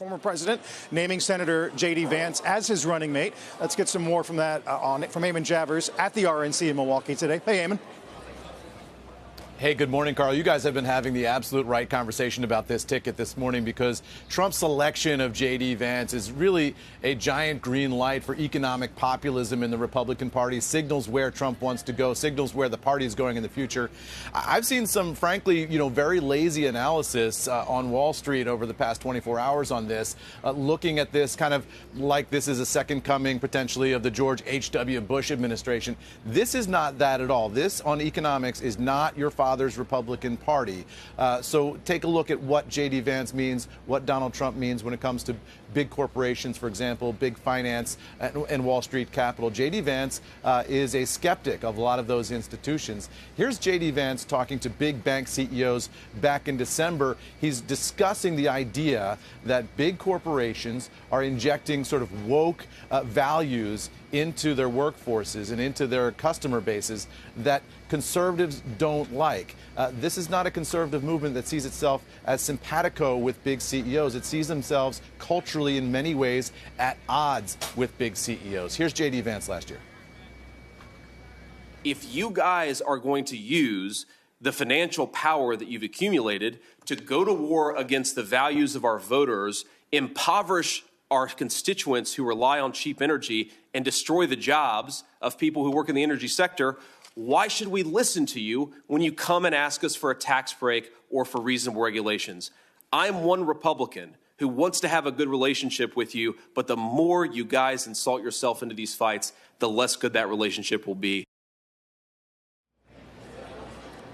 former president, naming Senator J.D. Vance as his running mate. Let's get some more from that from Eamon Javers at the RNC in Milwaukee today. Hey, Eamon. Hey, good morning, Carl. You guys have been having the absolute right conversation about this ticket this morning because Trump's selection of J.D. Vance is really a giant green light for economic populism in the Republican Party, signals where Trump wants to go, signals where the party is going in the future. I've seen some, frankly, very lazy analysis on Wall Street over the past 24 hours on this, looking at this kind of like this is a second coming, potentially, of the George H.W. Bush administration. This is not that at all. This, on economics, is not your father's Republican Party. So take a look at what J.D. Vance means, what Donald Trump means when it comes to big corporations, for example, big finance and Wall Street capital. J.D. Vance is a skeptic of a lot of those institutions. Here's J.D. Vance talking to big bank CEOs back in December. He's discussing the idea that big corporations are injecting sort of woke values into their workforces and into their customer bases that conservatives don't like. This is not a conservative movement that sees itself as simpatico with big CEOs. It sees themselves culturally in many ways at odds with big CEOs. Here's J.D. Vance last year. If you guys are going to use the financial power that you've accumulated to go to war against the values of our voters, impoverish our constituents who rely on cheap energy, and destroy the jobs of people who work in the energy sector, why should we listen to you when you come and ask us for a tax break or for reasonable regulations? I'm one Republican who wants to have a good relationship with you, but the more you guys insult yourself into these fights, the less good that relationship will be.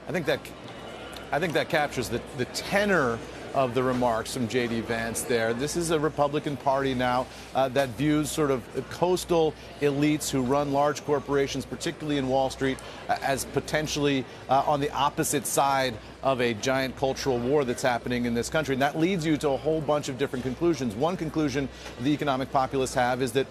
I think that captures the tenor of the remarks from J.D. Vance there. This is a Republican Party now that views sort of coastal elites who run large corporations, particularly in Wall Street, as potentially on the opposite side of a giant cultural war that's happening in this country. And that leads you to a whole bunch of different conclusions. One conclusion the economic populists have is that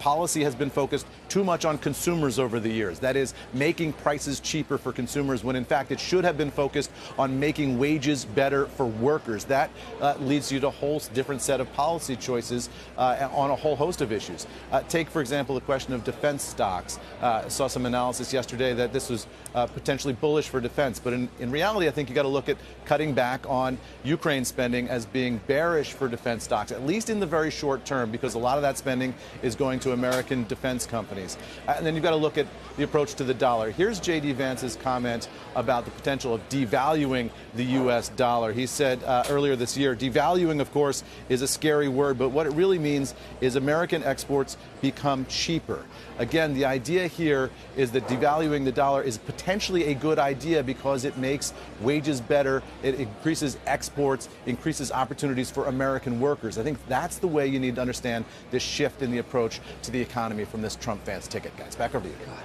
policy has been focused too much on consumers over the years. That is, making prices cheaper for consumers when, in fact, it should have been focused on making wages better for workers. That leads you to a whole different set of policy choices on a whole host of issues. Take, for example, the question of defense stocks. Saw some analysis yesterday that this was potentially bullish for defense. But in reality, I think you got to look at cutting back on Ukraine spending as being bearish for defense stocks, at least in the very short term, because a lot of that spending is going to American defense companies. And then you've got to look at the approach to the dollar. Here's J.D. Vance's comment about the potential of devaluing the U.S. dollar. He said earlier this year, devaluing, of course, is a scary word, but what it really means is American exports become cheaper. Again, the idea here is that devaluing the dollar is potentially a good idea because it makes wages better, it increases exports, increases opportunities for American workers. I think that's the way you need to understand this shift in the approach to the economy from this Trump-Vance ticket, guys. Back over to you. God,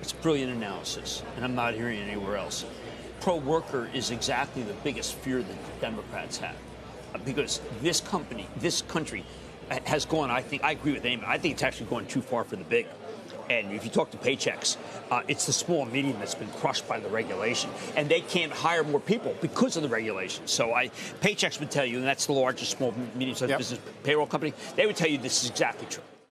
it's brilliant analysis, and I'm not hearing it anywhere else. Pro-worker is exactly the biggest fear that the Democrats have, because this country has gone, I agree with Eamon, I think it's actually going too far for the big. And if you talk to paychecks, it's the small and medium that's been crushed by the regulation. And they can't hire more people because of the regulation. So paychecks would tell you, and that's the largest small, medium-sized business payroll company, they would tell you this is exactly true.